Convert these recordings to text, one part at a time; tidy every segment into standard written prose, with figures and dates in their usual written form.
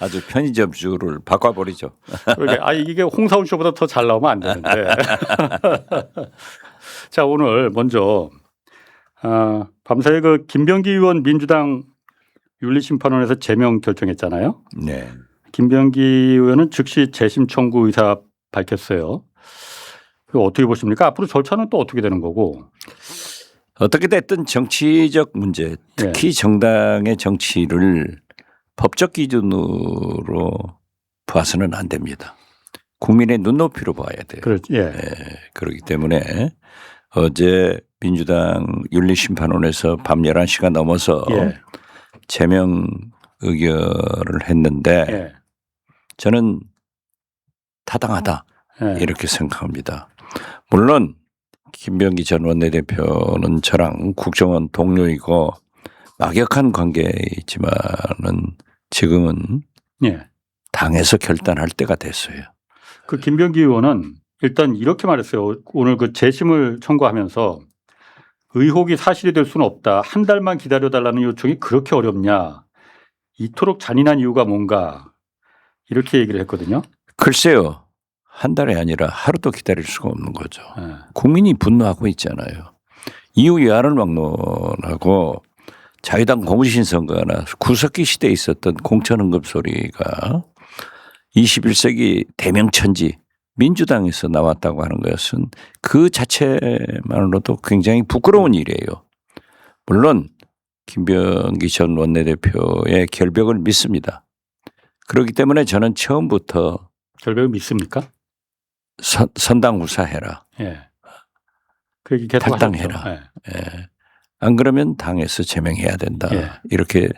아주 편의점주를 바꿔버리죠. 그러니까 이게 홍사훈 쇼보다 더 잘 나오면 안 되는데. 자, 오늘 먼저 밤사이 그 김병기 의원 민주당 윤리심판원에서 제명 결정했잖아요. 네. 김병기 의원은 즉시 재심 청구 의사 밝혔어요. 그거 어떻게 보십니까? 앞으로 절차는 또 어떻게 되는 거고? 어떻게 됐든 정치적 문제, 특히 정당의 정치를 법적 기준으로 봐서는 안 됩니다. 국민의 눈높이로 봐야 돼요. 그렇기 때문에 어제 민주당 윤리심판원에서 밤 11시가 넘어서 제명 의결을 했는데 저는 타당하다 이렇게 생각합니다. 물론 김병기 전 원내대표는 저랑 국정원 동료이고 막역한 관계이지만은 지금은 당에서 결단할 때가 됐어요. 그 김병기 의원은 일단 이렇게 말했어요. 오늘 그 재심을 청구하면서 의혹이 사실이 될 수는 없다. 한 달만 기다려달라는 요청이 그렇게 어렵냐. 이토록 잔인한 이유가 뭔가 이렇게 얘기를 했거든요. 글쎄요. 한 달이 아니라 하루도 기다릴 수가 없는 거죠. 국민이 분노하고 있잖아요. 이후 여하를 막론하고 자유당 고무신 선거나 구석기 시대에 있었던 공천헌금 소리가 21세기 대명천지 민주당에서 나왔다고 하는 것은 그 자체만으로도 굉장히 부끄러운 일이에요. 물론 김병기 전 원내대표의 결백을 믿습니다. 그렇기 때문에 저는 처음부터 결백을 믿습니까? 선당후사해라. 그 얘기 계속 탈당해라. 안 그러면 당에서 제명해야 된다. 이렇게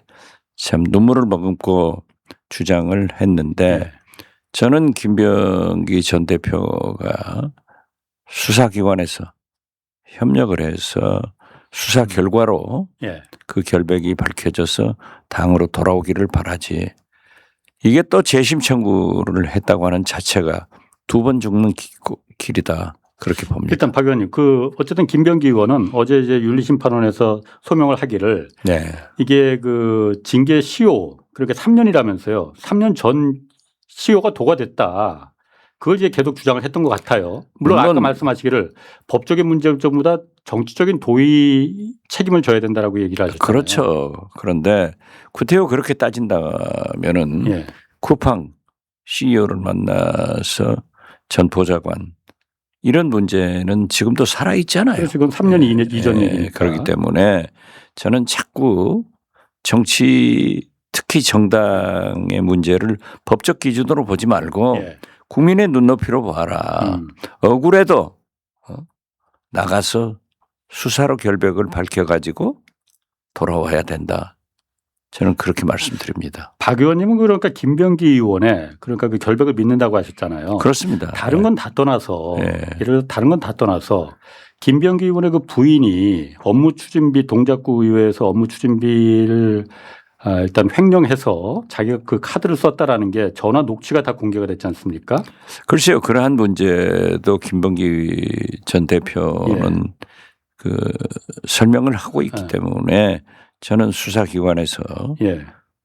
참 눈물을 머금고 주장을 했는데 저는 김병기 전 대표가 수사기관에서 협력을 해서 수사 결과로 그 결백이 밝혀져서 당으로 돌아오기를 바라지. 이게 또 재심 청구를 했다고 하는 자체가 두 번 죽는 길이다. 그렇게 봅니다. 일단 박 의원님, 어쨌든 김병기 의원은 어제 이제 윤리심판원에서 소명을 하기를 이게 그 징계 시효 그렇게 3년이라면서요. 3년 전 시효가 도과됐다. 그걸 이제 계속 주장을 했던 것 같아요. 물론 아까 말씀하시기를 법적인 문제점보다 정치적인 도의 책임을 져야 된다라고 얘기를 하셨잖아요. 그렇죠. 그런데 구태여 그렇게 따진다면은 쿠팡 CEO를 만나서 전 보좌관 이런 문제는 지금도 살아 있잖아요. 지금 3년 이전 일이니까. 그렇기 때문에 저는 자꾸 정치 특히 정당의 문제를 법적 기준으로 보지 말고 국민의 눈높이로 봐라. 억울해도 나가서 수사로 결백을 밝혀가지고 돌아와야 된다. 저는 그렇게 말씀드립니다. 박 의원님은 그러니까 김병기 의원의 그러니까 그 결백을 믿는다고 하셨잖아요. 그렇습니다. 다른 건 다 떠나서 예를 들어 다른 건 다 떠나서 김병기 의원의 그 부인이 업무추진비 동작구 의회에서 업무추진비를 일단 횡령해서 자기가 그 카드를 썼다라는 게 전화 녹취가 다 공개가 됐지 않습니까? 글쎄요. 그러한 문제도 김병기 전 대표는 그 설명을 하고 있기 때문에 저는 수사기관에서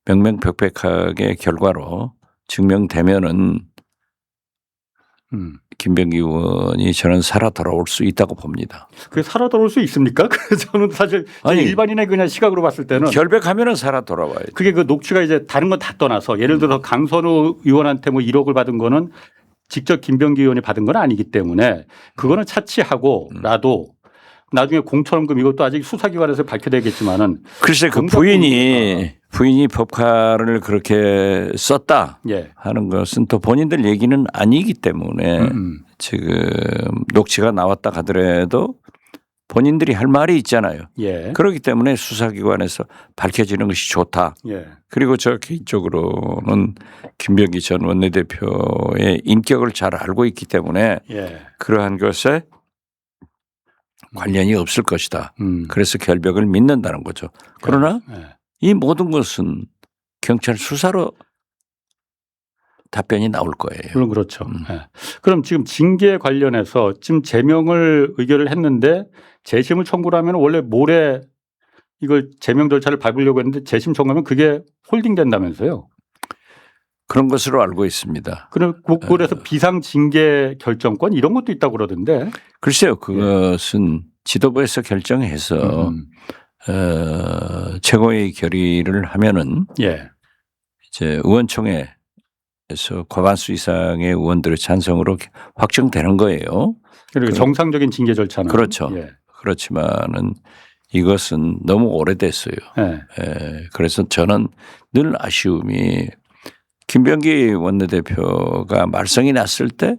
명명백백하게 결과로 증명되면은 김병기 의원이 저는 살아 돌아올 수 있다고 봅니다. 그게 살아 돌아올 수 있습니까? 저는 사실 일반인의 그냥 시각으로 봤을 때는 결백하면은 살아 돌아와요. 그게 그 녹취가 이제 다른 건 다 떠나서 예를 들어서 강선우 의원한테 뭐 1억을 받은 거는 직접 김병기 의원이 받은 건 아니기 때문에 그거는 차치하고라도 나중에 공천헌금 이것도 아직 수사기관에서 밝혀내겠지만은 글쎄 그 부인이 법카를 그렇게 썼다 하는 것은 또 본인들 얘기는 아니기 때문에 지금 녹취가 나왔다 하더라도 본인들이 할 말이 있잖아요. 그렇기 때문에 수사기관에서 밝혀지는 것이 좋다. 그리고 저 개인적으로는 김병기 전 원내대표의 인격을 잘 알고 있기 때문에 그러한 것에 관련이 없을 것이다. 그래서 결백을 믿는다는 거죠. 그러나 이 모든 것은 경찰 수사로 답변이 나올 거예요. 물론 그렇죠. 그럼 지금 징계 관련해서 지금 제명을 의결을 했는데 재심을 청구를 하면 원래 모레 이걸 제명 절차를 밟으려고 했는데 재심 청구하면 그게 홀딩된다면서요? 그런 것으로 알고 있습니다. 그래서 비상징계 결정권 이런 것도 있다고 그러던데. 글쎄요. 그것은 지도부에서 결정해서 최고의 결의를 하면은 이제 의원총회에서 과반수 이상의 의원들의 찬성으로 확정되는 거예요. 그리고 정상적인 징계 절차는. 그렇죠. 그렇지만은 이것은 너무 오래됐어요. 그래서 저는 늘 아쉬움이 김병기 원내대표가 말썽이 났을 때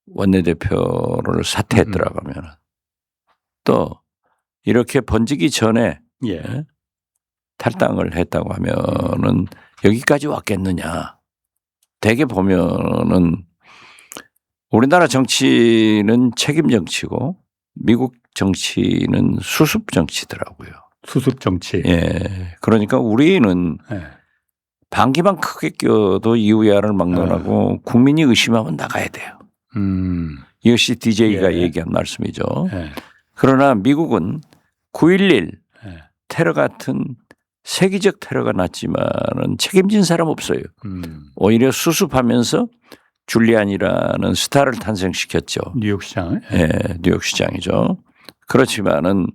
원내대표를 사퇴했더라고 하면 또 이렇게 번지기 전에 탈당을 했다고 하면은 여기까지 왔겠느냐. 대개 보면은 우리나라 정치는 책임 정치고 미국 정치는 수습 정치더라고요. 수습 정치. 그러니까 우리는 방귀만 크게 껴도 이유야를 막론하고 국민이 의심하면 나가야 돼요. 이것이 DJ가 얘기한 말씀이죠. 그러나 미국은 9.11 테러 같은 세계적 테러가 났지만은 책임진 사람 없어요. 오히려 수습하면서 줄리안이라는 스타를 탄생시켰죠. 뉴욕시장. 뉴욕시장이죠. 그렇지만은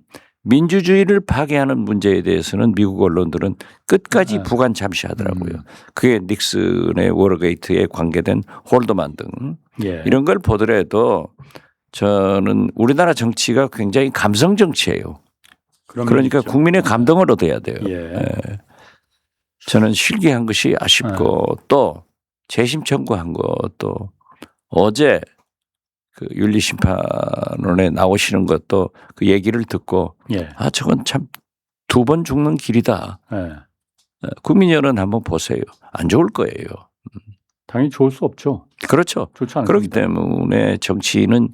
민주주의를 파괴하는 문제에 대해서는 미국 언론들은 끝까지 부관 잠시하더라고요. 그게 닉슨의 워터게이트에 관계된 홀더만 등 이런 걸 보더라도 저는 우리나라 정치가 굉장히 감성 정치예요. 그러니까 국민의 감동을 얻어야 돼요. 저는 실기한 것이 아쉽고 또 재심 청구한 것도 어제 그 윤리심판원에 나오시는 것도 그 얘기를 듣고 저건 참 2번 죽는 길이다. 국민 여론 한번 보세요. 안 좋을 거예요. 당연히 좋을 수 없죠. 그렇죠. 좋지 않습니다. 그렇기 때문에 정치는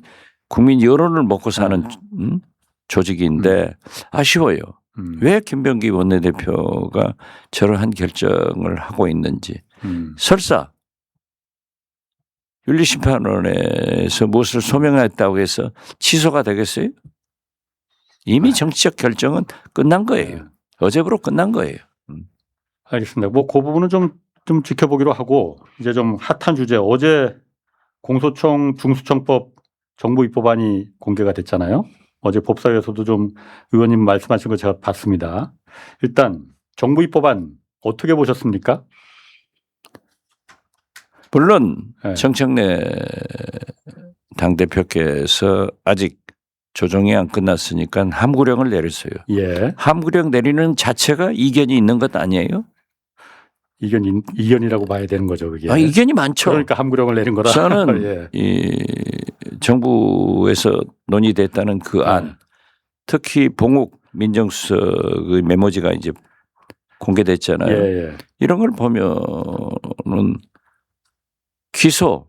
국민 여론을 먹고 사는 조직인데 아쉬워요. 왜 김병기 원내대표가 저러한 결정을 하고 있는지. 설사 윤리심판원에서 무엇을 소명했다고 해서 취소가 되겠어요? 이미 정치적 결정은 끝난 거예요. 어제부로 끝난 거예요. 알겠습니다. 뭐 그 부분은 좀 지켜보기로 하고 이제 좀 핫한 주제. 어제 공소청 중수청법 정부 입법안이 공개가 됐잖아요. 어제 법사위에서도 좀 의원님 말씀하신 거 제가 봤습니다. 일단 정부 입법안 어떻게 보셨습니까? 물론 정청래 당대표께서 아직 조정이 안 끝났으니까 함구령을 내렸어요. 함구령 내리는 자체가 이견이 있는 것 아니에요? 이견이라고 봐야 되는 거죠, 그게. 이견이 많죠. 그러니까 함구령을 내린 거라. 저는 이 정부에서 논의됐다는 그 안, 특히 봉욱 민정수석의 메모지가 이제 공개됐잖아요. 이런 걸 보면은 기소,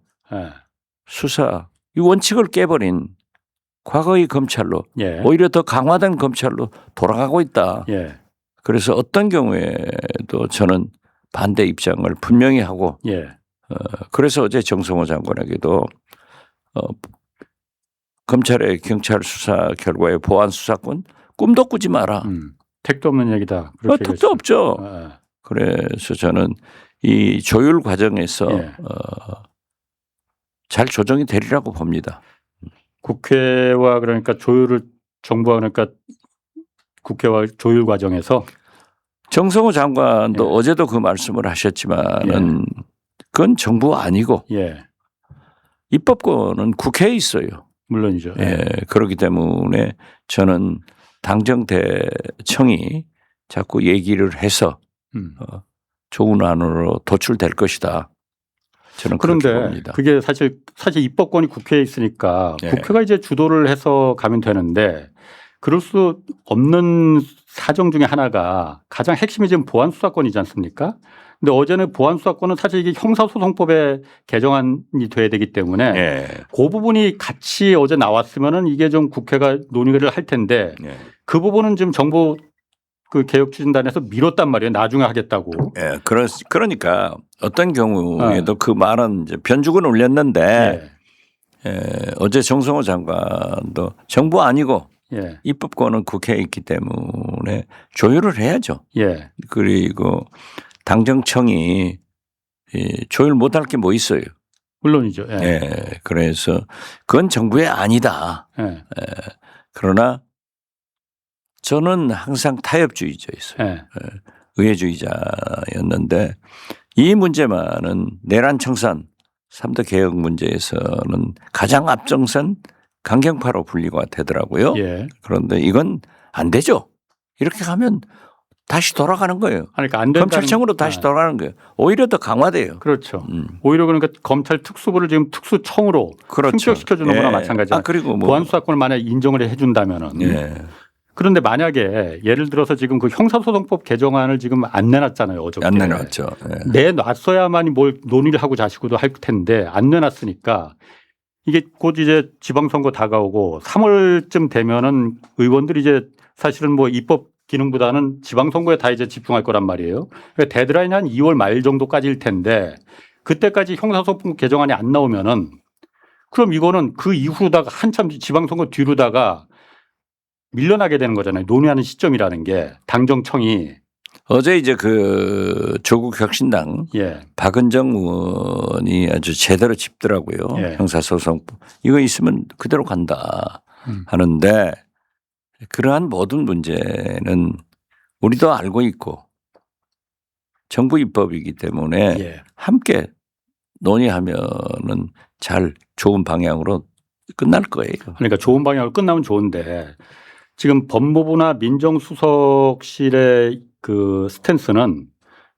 수사 이 원칙을 깨버린 과거의 검찰로 오히려 더 강화된 검찰로 돌아가고 있다. 그래서 어떤 경우에도 저는 반대 입장을 분명히 하고 그래서 어제 정성호 장관에게도 검찰의 경찰 수사 결과에 보안 수사권 꿈도 꾸지 마라. 택도 없는 얘기다. 택도 없죠. 그래서 저는 이 조율 과정에서 잘 조정이 되리라고 봅니다. 국회와 그러니까 정부와 그러니까 국회와 조율 과정에서 정성호 장관도 어제도 그 말씀을 하셨지만은 그건 정부 아니고 입법권은 국회에 있어요. 물론이죠. 그렇기 때문에 저는 당정대청이 자꾸 얘기를 해서 좋은 안으로 도출될 것이다. 저는 그렇게 그런데 봅니다. 그게 사실 입법권이 국회에 있으니까 국회가 이제 주도를 해서 가면 되는데 그럴 수 없는 사정 중에 하나가 가장 핵심이 지금 보안수사권이지 않습니까? 근데 어제는 보안수사권은 사실 이게 형사소송법에 개정안이 돼야 되기 때문에 그 부분이 같이 어제 나왔으면은 이게 좀 국회가 논의를 할 텐데 그 부분은 지금 정부 그 개혁추진단에서 미뤘단 말이에요. 나중에 하겠다고. 그러니까 어떤 경우에도 그 말은 이제 변죽은 올렸는데 어제 정성호 장관도 정부 아니고 입법권은 국회에 있기 때문에 조율을 해야죠. 그리고 당정청이 조율 못할 게 뭐 있어요. 물론이죠. 예. 예. 그래서 그건 정부의 아니다. 예. 예. 그러나 저는 항상 타협주의자였어요. 예. 의회주의자였는데 이 문제만은 내란 청산 3대 개혁 문제에서는 가장 앞장선 강경파로 분리가 되더라고요. 예. 그런데 이건 안 되죠. 이렇게 가면 다시 돌아가는 거예요. 그러니까 안 된다는 검찰청으로 다시 돌아가는 거예요. 오히려 더 강화돼요. 그렇죠. 오히려 그러니까 검찰 특수부를 지금 특수청으로 그렇죠. 승격시켜주는 거나 마찬가지야. 그리고 뭐 보안수사권을 만약 인정을 해준다면은. 예. 그런데 만약에 예를 들어서 지금 그 형사소송법 개정안을 지금 안 내놨잖아요. 어저께. 안 내놨죠. 예. 내놨어야만이 뭘 논의를 하고 자시고도 할 텐데 안 내놨으니까 이게 곧 이제 지방선거 다가오고 3월쯤 되면은 의원들이 이제 사실은 뭐 입법 기능보다는 지방선거에 다 이제 집중할 거란 말이에요. 그러니까 데드라인이 한 2월 말 정도까지일 텐데 그때까지 형사소송법 개정안이 안 나오면은 그럼 이거는 그 이후로다가 한참 지방선거 뒤로다가 밀려나게 되는 거잖아요. 논의하는 시점이라는 게 당정청이. 어제 이제 그 조국 혁신당 예. 박은정 의원이 아주 제대로 짚더라고요. 예. 형사소송법 이거 있으면 그대로 간다 하는데 그러한 모든 문제는 우리도 알고 있고 정부 입법이기 때문에 예. 함께 논의하면은 잘 좋은 방향으로 끝날 거예요. 그러니까 좋은 방향으로 끝나면 좋은데 지금 법무부나 민정수석실의 그 스탠스는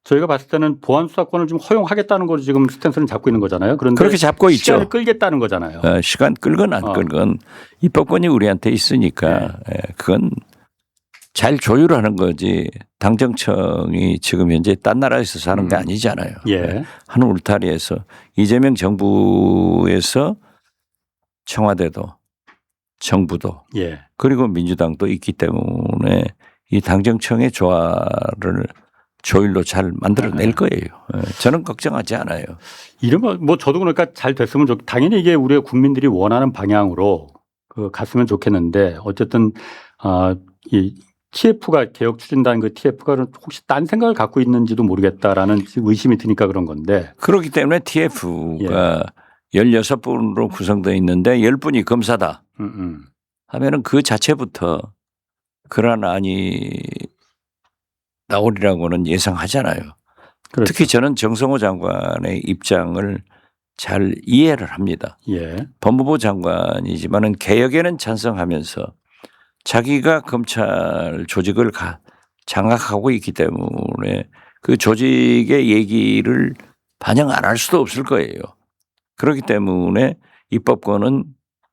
저희가 봤을 때는 보안수사권을 좀 허용하겠다는 걸 지금 스탠스를 잡고 있는 거잖아요. 그런데 그렇게 잡고 있죠. 시간을 끌겠다는 거잖아요. 시간 끌건 안 끌건 입법권이 우리한테 있으니까 그건 잘 조율하는 거지 당정청이 지금 현재 딴 나라에서 사는 게 아니잖아요. 예. 한 울타리에서 이재명 정부에서 청와대도 정부도 예. 그리고 민주당도 있기 때문에 이 당정청의 조율로 잘 만들어낼 거예요. 저는 걱정하지 않아요. 이러면 뭐 저도 그러니까 잘 됐으면 당연히 이게 우리 국민들이 원하는 방향으로 갔으면 좋겠는데 어쨌든 이 TF가 개혁 추진단 그 TF가 혹시 딴 생각을 갖고 있는지도 모르겠다라는 의심이 드니까 그런 건데. 그렇기 때문에 TF가 16분으로 구성되어 있는데 10분이 검사다 하면은 그 자체부터 그러한 안이 나오리라고는 예상하잖아요. 그렇죠. 특히 저는 정성호 장관의 입장을 잘 이해를 합니다. 예. 법무부 장관이지만은 개혁에는 찬성하면서 자기가 검찰 조직을 장악하고 있기 때문에 그 조직의 얘기를 반영 안 할 수도 없을 거예요. 그렇기 때문에 입법권은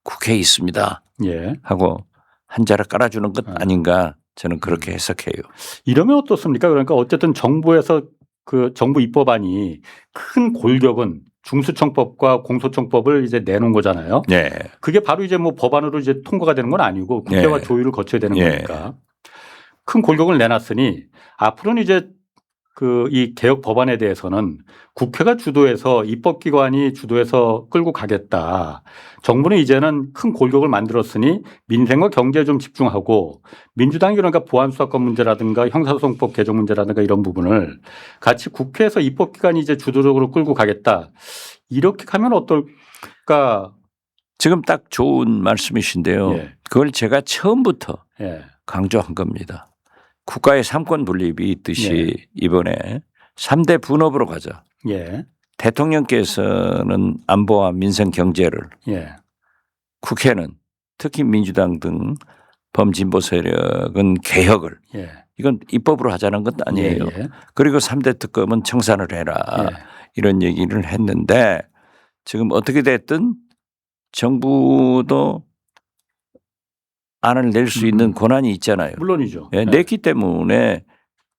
국회에 있습니다. 예. 하고 한자락 깔아주는 것 아닌가 저는 그렇게 해석해요. 이러면 어떻습니까? 그러니까 어쨌든 정부에서 그 정부 입법안이 큰 골격은 중수청법과 공소청법을 이제 내놓은 거잖아요. 네. 그게 바로 이제 뭐 법안으로 이제 통과가 되는 건 아니고 국회와 조율을 거쳐야 되는 거니까 큰 골격을 내놨으니 앞으로는 이제 이 개혁 법안에 대해서는 국회가 주도해서 입법기관이 주도해서 끌고 가겠다. 정부는 이제는 큰 골격을 만들었으니 민생과 경제에 좀 집중하고 민주당이 그러니까 보안수사권 문제라든가 형사소송법 개정 문제라든가 이런 부분을 같이 국회에서 입법기관이 이제 주도적으로 끌고 가겠다. 이렇게 가면 어떨까? 지금 딱 좋은 말씀이신데요. 그걸 제가 처음부터 강조한 겁니다. 국가의 삼권 분립이 있듯이 이번에 3대 분업으로 가자. 대통령께서는 안보와 민생 경제를 국회는 특히 민주당 등 범진보 세력은 개혁을 이건 입법으로 하자는 것 아니에요. 그리고 3대 특검은 청산을 해라. 이런 얘기를 했는데 지금 어떻게 됐든 정부도 안을 낼 수 있는 권한이 있잖아요. 물론이죠. 냈기 때문에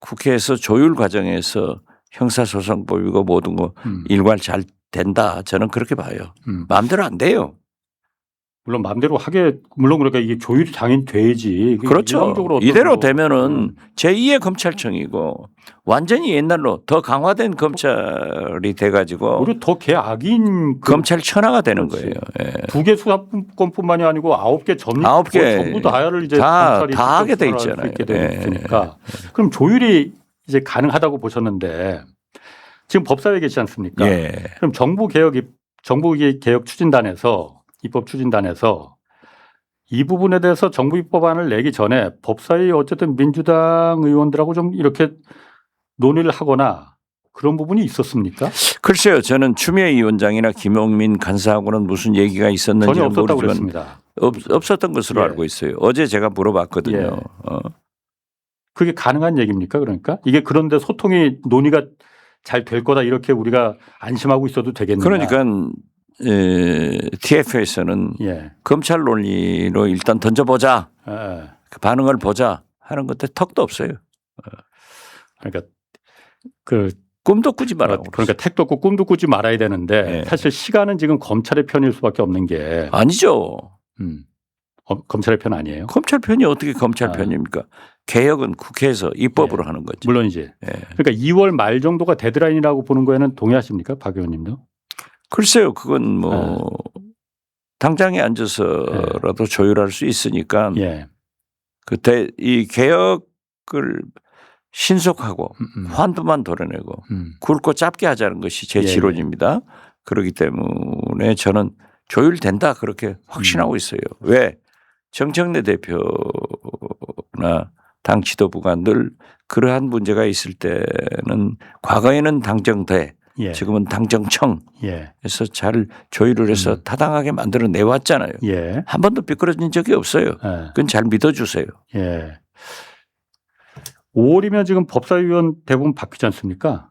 국회에서 조율 과정에서 형사소송법이고 모든 거 일괄 잘 된다. 저는 그렇게 봐요. 마음대로 안 돼요. 물론 마음대로 물론 그러니까 이게 조율이 당연히 돼야지. 그렇죠. 이대로 되면은 제2의 검찰청이고 완전히 옛날로 더 강화된 검찰이 돼가지고 오히려 더 개악인 검찰 천하가 되는 거예요. 2개 수사권뿐만이 아니고 9개 전부 다를 이제 다 하게 돼 있잖아요. 있게 되니까 그럼 조율이 이제 가능하다고 보셨는데 지금 법사위에 계시지 않습니까? 예. 그럼 정부 개혁 추진단에서 입법 추진단에서 이 부분에 대해서 정부 입법안을 내기 전에 법사위 어쨌든 민주당 의원들하고 좀 이렇게 논의를 하거나 그런 부분이 있었습니까? 글쎄요. 저는 추미애 위원장이나 김용민 간사하고는 무슨 얘기가 전혀 있었는지는 없었다고 모르지만 그랬습니다. 없었던 것으로 예. 알고 있어요. 어제 제가 물어봤거든요. 예. 그게 가능한 얘기입니까? 그러니까 이게 그런데 소통이 논의가 잘 될 거다 이렇게 우리가 안심하고 있어도 되겠느냐? 그러니까 TF에서는 예. 검찰 논리로 일단 던져보자. 예. 그 반응을 보자 하는 것에 턱도 없어요. 그러니까 그 꿈도 꾸지 말라고. 그러니까 택도 없고 꿈도 꾸지 말아야 되는데 네. 사실 시간은 지금 검찰의 편일 수밖에 없는 게 아니죠. 검찰의 편 아니에요? 검찰 편이 어떻게 검찰 편입니까? 개혁은 국회에서 입법으로 하는 거죠. 물론이지. 예. 그러니까 2월 말 정도가 데드라인이라고 보는 거에는 동의하십니까, 박 의원님도? 글쎄요, 그건 뭐 당장에 앉아서라도 조율할 수 있으니까 예. 그때 이 개혁을 신속하고 환도만 도려내고 굵고 짧게 하자는 것이 제 지론입니다. 그렇기 때문에 저는 조율된다 그렇게 확신하고 있어요. 왜? 정청래 대표나 당 지도부가 늘 그러한 문제가 있을 때는 과거에는 당정대 지금은 당정청 에서 잘 조율을 해서 타당하게 만들어 내왔잖아요. 한 번도 삐뚤어진 적이 없어요. 그건 잘 믿어주세요. 5월이면 지금 법사위원 대부분 바뀌지 않습니까?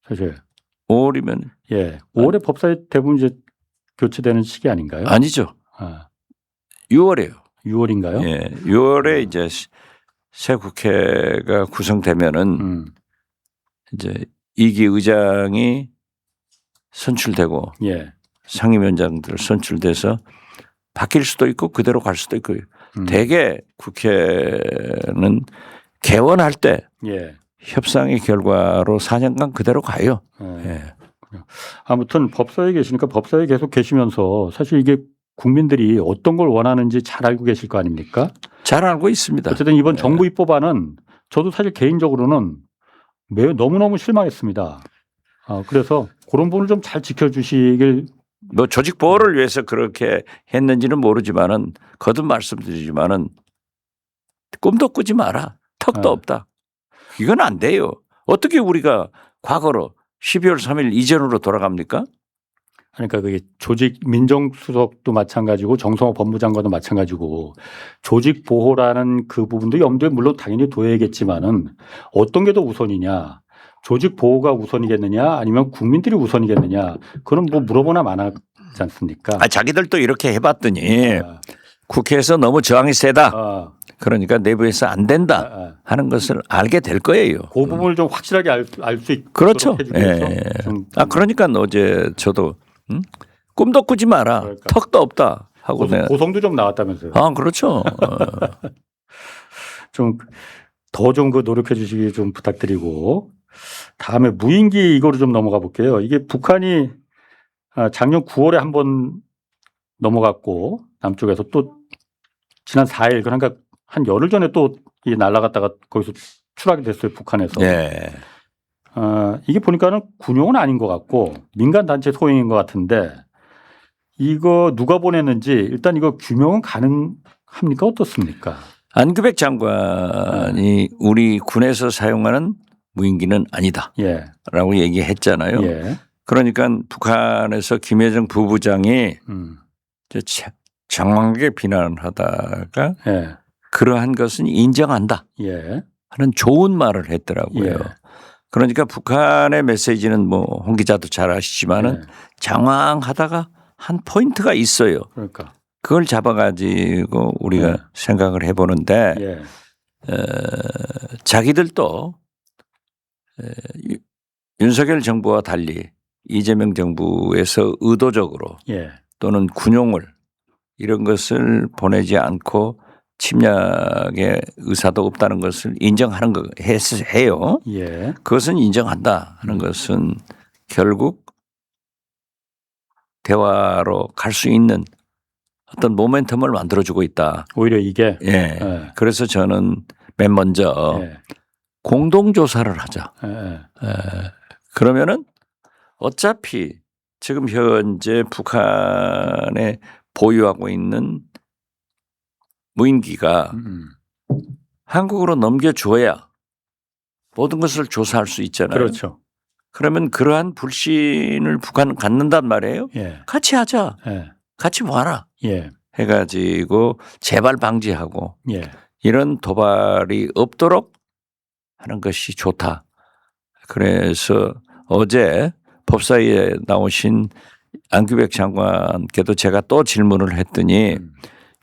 사실 5월이면 5월에 법사위 대부분 이제 교체되는 시기 아닌가요? 아니죠. 6월이에요. 6월인가요? 예, 6월에 이제 새 국회가 구성되면은 이제 2기 의장이 선출되고 상임위원장들 선출돼서 바뀔 수도 있고 그대로 갈 수도 있고 대개 국회는 개원할 때 협상의 결과로 4년간 그대로 가요. 아무튼 법사위에 계시니까 법사위에 계속 계시면서 사실 이게 국민들이 어떤 걸 원하는지 잘 알고 계실 거 아닙니까? 잘 알고 있습니다. 어쨌든 이번 정부 입법안은 저도 사실 개인적으로는 너무너무 실망했습니다. 그래서 그런 부분을 좀 잘 지켜주시길. 뭐 조직 보호를 위해서 그렇게 했는지는 모르지만은 거듭 말씀드리지만은 꿈도 꾸지 마라. 턱도 없다. 이건 안 돼요. 어떻게 우리가 과거로 12월 3일 이전으로 돌아갑니까? 그러니까 그게 조직 민정수석도 마찬가지고 정성호 법무장관도 마찬가지고 조직 보호라는 그 부분도 염두에 물론 당연히 둬야겠지만은 어떤 게 더 우선이냐, 조직 보호가 우선이겠느냐 아니면 국민들이 우선이겠느냐 그건 뭐 물어보나 마나지 않습니까? 자기들도 이렇게 해봤더니 국회에서 너무 저항이 세다. 그러니까 내부에서 안 된다 하는 것을 알게 될 거예요. 그 부분을 좀 확실하게 알 수 있도록 그렇죠. 해주기 위해서. 그러니까 어제 저도 꿈도 꾸지 마라. 그러니까. 턱도 없다 하고 고성도 좀 나왔다면서요. 그렇죠. 좀 더 좀 그 노력해 주시기 좀 부탁드리고 다음에 무인기 이거로 좀 넘어가 볼게요. 이게 북한이 작년 9월에 한번 넘어갔고 남쪽에서 또 지난 4일 그러니까 한 열흘 전에 또 날아갔다가 거기서 추락이 됐어요. 북한에서. 이게 보니까는 군용은 아닌 것 같고 민간 단체 소행인 것 같은데 이거 누가 보냈는지 일단 이거 규명은 가능합니까? 어떻습니까? 안규백 장관이 우리 군에서 사용하는 무인기는 아니다 라고 얘기했잖아요. 그러니까 북한에서 김여정 부부장이 장황하게 비난을 하다가 그러한 것은 인정한다 하는 좋은 말을 했더라고요. 그러니까 북한의 메시지는 뭐 홍 기자도 잘 아시지만은 장황하다가 한 포인트가 있어요. 그러니까. 그걸 잡아가지고 우리가 생각을 해보는데 자기들도 윤석열 정부와 달리 이재명 정부에서 의도적으로 또는 군용을 이런 것을 보내지 않고 침략의 의사도 없다는 것을 인정하는 거 해요. 그것은 인정한다 하는 것은 결국 대화로 갈 수 있는 어떤 모멘텀을 만들어주고 있다. 오히려 이게. 그래서 저는 맨 먼저 공동조사를 하자. 그러면은 어차피 지금 현재 북한에 보유하고 있는 무인기가 한국으로 넘겨줘야 모든 것을 조사할 수 있잖아요. 그렇죠. 그러면 그러한 불신을 북한은 갖는단 말이에요. 예. 같이 하자. 예. 같이 와라. 예. 해가지고 재발 방지하고 예. 이런 도발이 없도록 하는 것이 좋다. 그래서 어제 법사위에 나오신 안규백 장관께도 제가 또 질문을 했더니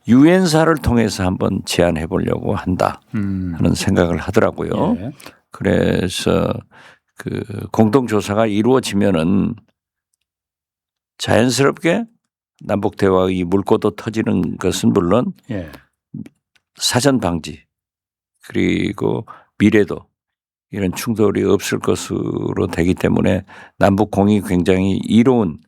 유엔사를 통해서 한번 제안해 보려고 한다 하는 생각을 하더라고요. 예. 그래서 그 공동조사가 이루어지면은 자연스럽게 남북 대화의 물꼬도 터지는 것은 물론 예. 사전 방지 그리고 미래도 이런 충돌이 없을 것으로 되기 때문에 남북 공이 굉장히 이로운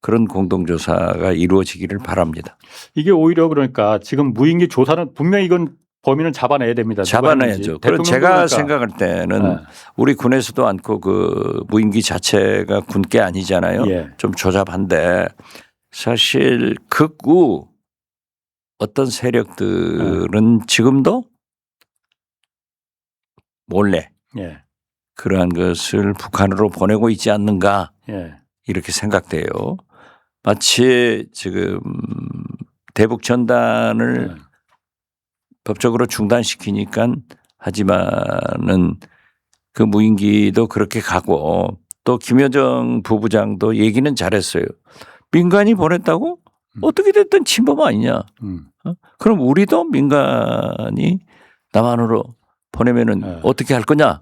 그런 공동조사가 이루어지기를 바랍니다. 이게 오히려 그러니까 지금 무인기 조사는 분명히 이건 범인을 잡아내야 됩니다. 잡아내야죠. 그럼 제가 그러니까. 생각할 때는 네. 우리 군에서도 않고 그 무인기 자체가 군게 아니잖아요. 예. 좀 조잡한데 사실 극우 어떤 세력들은 지금도 몰래 예. 그러한 것을 북한으로 보내고 있지 않는가 예. 이렇게 생각돼요. 마치 지금 대북 전단을 법적으로 중단시키니까 하지만은 그 무인기도 그렇게 가고 또 김여정 부부장도 얘기는 잘했어요. 민간이 보냈다고? 어떻게 됐든 침범 아니냐. 그럼 우리도 민간이 남한으로 보내면은 어떻게 할 거냐.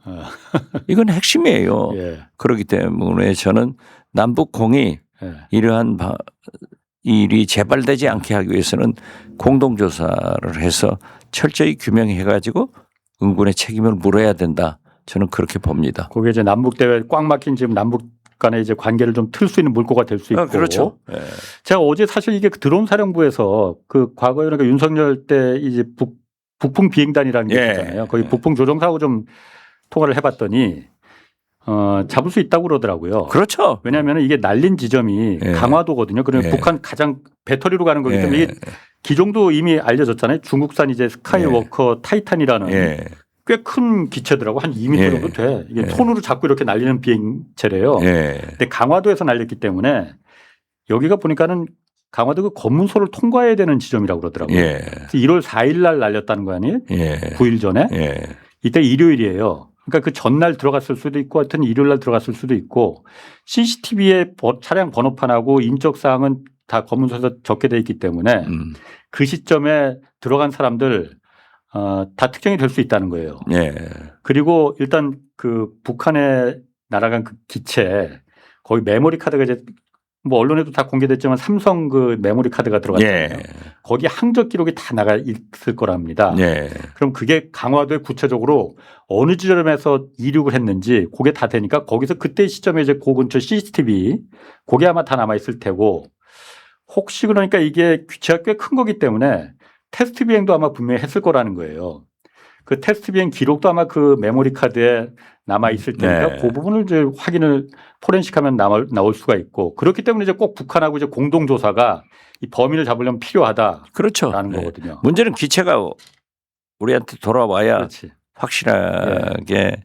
이건 핵심이에요. 예. 그렇기 때문에 저는 남북공이 이러한 일이 재발되지 않게 하기 위해서는 공동조사를 해서 철저히 규명해 가지고 응군의 책임을 물어야 된다. 저는 그렇게 봅니다. 그게 이제 남북 대회 꽉 막힌 지금 남북 간의 이제 관계를 좀 틀 수 있는 물꼬가 될 수 있고. 그렇죠. 네. 제가 어제 사실 이게 드론 사령부에서 그 과거에 그러니까 윤석열 때 이제 북풍 비행단이라는 게 있잖아요. 거기 북풍 조종사하고 좀 통화를 해봤더니 잡을 수 있다고 그러더라고요. 그렇죠. 왜냐하면 이게 날린 지점이 강화도거든요. 그러면 북한 가장 배터리로 가는 거기 때문에 이게 기종도 이미 알려졌잖아요. 중국산 이제 스카이워커 타이탄이라는 꽤 큰 기체더라고. 한 2m 정도 돼. 이게 손으로 잡고 이렇게 날리는 비행체래요. 근데 강화도에서 날렸기 때문에 여기가 보니까는 강화도 그 검문소를 통과해야 되는 지점이라고 그러더라고요. 그래서 1월 4일 날 날렸다는 거 아니에요? 9일 전에. 이때 일요일이에요. 그러니까 그 전날 들어갔을 수도 있고 하여튼 일요일 날 들어갔을 수도 있고 CCTV에 차량 번호판하고 인적 사항은 다 검문소에서 적게 돼 있기 때문에 그 시점에 들어간 사람들 다 특정이 될 수 있다는 거예요. 그리고 일단 그 북한에 날아간 그 기체 거기 메모리 카드가 이제 뭐 언론에도 다 공개됐지만 삼성 그 메모리 카드가 들어갔잖아요. 거기 항적 기록이 다 나가 있을 거랍니다. 그럼 그게 강화도에 구체적으로 어느 지점에서 이륙을 했는지 그게 다 되니까 거기서 그때 시점에 이제 그 근처 CCTV 그게 아마 다 남아 있을 테고 혹시 그러니까 이게 규체가 꽤 큰 거기 때문에 테스트 비행도 아마 분명히 했을 거라는 거예요. 그 테스트 비행 기록도 아마 그 메모리 카드에 남아 있을 테니까 그 부분을 이제 확인을 포렌식하면 나올 수가 있고 그렇기 때문에 이제 꼭 북한하고 이제 공동 조사가 이 범인을 잡으려면 필요하다라는 그렇죠. 거거든요. 문제는 기체가 우리한테 돌아와야 그렇지. 확실하게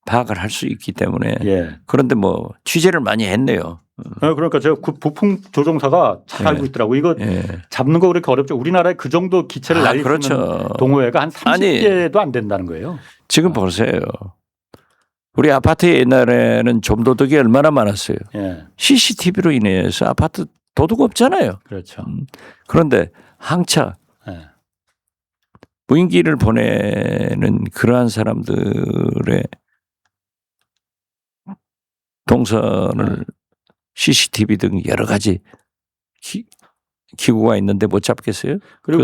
파악을 할 수 있기 때문에 그런데 뭐 취재를 많이 했네요. 그러니까 제가 그 북풍 조종사가 잘 알고 있더라고. 이거 잡는 거 그렇게 어렵죠. 우리나라에 그 정도 기체를 날릴 수 있는 동호회가 한 30개도 안 된다는 거예요. 지금 보세요. 우리 아파트에 옛날에는 좀도둑이 얼마나 많았어요. CCTV로 인해서 아파트 도둑 없잖아요. 그렇죠. 그런데 항차 무인기를 보내는 그러한 사람들의 동선을 CCTV 등 여러 가지 기구가 있는데 못 잡겠어요? 그리고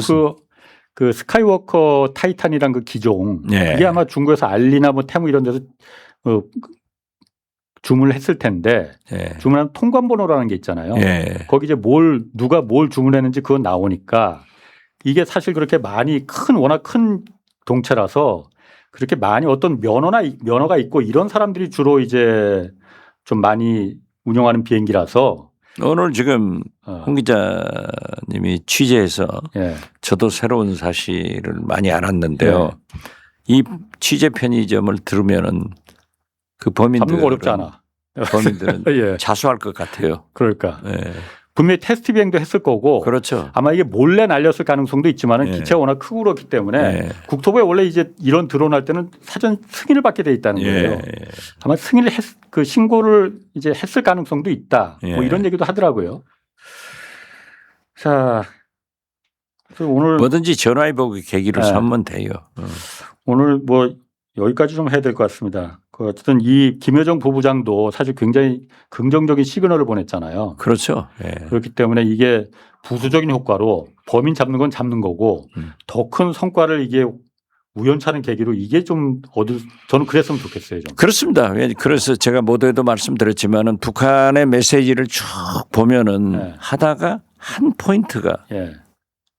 그 스카이워커 타이탄이란 그 기종 이게 아마 중국에서 알리나 뭐 테무 이런 데서 주문을 했을 텐데 주문한 통관번호라는 게 있잖아요. 거기 이제 누가 뭘 주문했는지 그건 나오니까 이게 사실 그렇게 많이 워낙 큰 동체라서 그렇게 많이 어떤 면허가 있고 이런 사람들이 주로 이제 좀 많이 운영하는 비행기라서 오늘 지금 홍 기자님이 취재해서 예. 저도 새로운 사실을 많이 알았는데요. 이 취재 편의점을 들으면은 그 범인들은 잡는 거 어렵지 않아. 범인들은 예. 자수할 것 같아요. 그러니까 예. 분명히 테스트 비행도 했을 거고 그렇죠. 아마 이게 몰래 날렸을 가능성도 있지만은 예. 기체가 워낙 크고 그렇기 때문에 예. 국토부에 원래 이제 이런 드론 할 때는 사전 승인을 받게 돼 있다는 거예요. 예. 아마 승인을 그 신고를 이제 했을 가능성도 있다. 뭐 예. 이런 얘기도 하더라고요. 자, 그래서 오늘 뭐든지 전화해보기 계기로 예. 삼으면 돼요. 오늘 뭐 여기까지 좀 해야 될 것 같습니다. 그 어쨌든 이 김여정 부부장도 사실 굉장히 긍정적인 시그널을 보냈잖아요. 그렇죠. 예. 그렇기 때문에 이게 부수적인 효과로 범인 잡는 건 잡는 거고 더 큰 성과를 이게 우연찮은 계기로 이게 좀 저는 그랬으면 좋겠어요. 좀. 그렇습니다. 그래서 제가 모두에도 말씀드렸지만은 북한의 메시지를 쭉 보면은 예. 하다가 한 포인트가 예.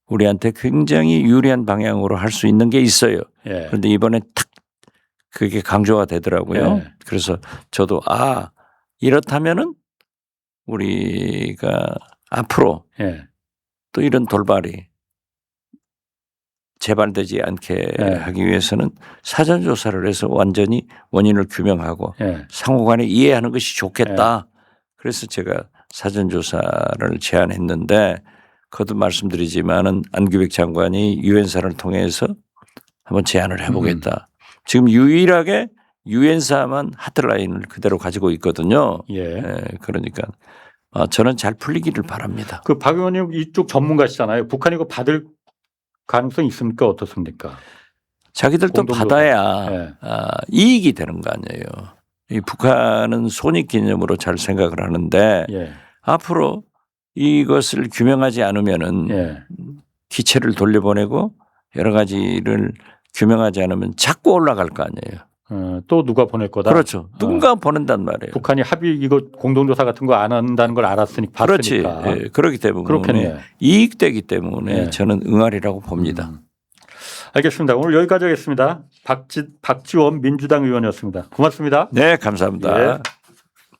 우리한테 굉장히 유리한 방향으로 할 수 있는 게 있어요. 예. 그런데 이번에 탁 그게 강조가 되더라고요. 예. 그래서 저도 이렇다면은 우리가 앞으로 예. 또 이런 돌발이 재발되지 않게 예. 하기 위해서는 사전 조사를 해서 완전히 원인을 규명하고 예. 상호간에 이해하는 것이 좋겠다. 그래서 제가 사전 조사를 제안했는데 거듭 말씀드리지만은 안규백 장관이 유엔사를 통해서 한번 제안을 해보겠다. 지금 유일하게 유엔사만 하트라인을 그대로 가지고 있거든요. 예. 그러니까 저는 잘 풀리기를 바랍니다. 그 박 의원님 이쪽 전문가시잖아요. 북한이 이거 받을 가능성이 있습니까? 어떻습니까? 자기들도 공동조사. 받아야 예. 이익이 되는 거 아니에요. 이 북한은 손익개념으로 잘 생각을 하는데 예. 앞으로 이것을 규명하지 않으면은 예. 기체를 돌려보내고 여러 가지를 규명하지 않으면 자꾸 올라갈 거 아니에요. 또 누가 보낼 거다. 그렇죠. 누군가 보낸단 말이에요. 북한이 이거 공동조사 같은 거 안 한다는 걸 알았으니까. 그렇지. 봤으니까. 예, 그렇기 때문에 그렇겠네. 이익되기 때문에 예. 저는 응하리라고 봅니다. 알겠습니다. 오늘 여기까지 하겠습니다. 박지원 민주당 의원이었습니다. 고맙습니다. 네, 감사합니다. 예.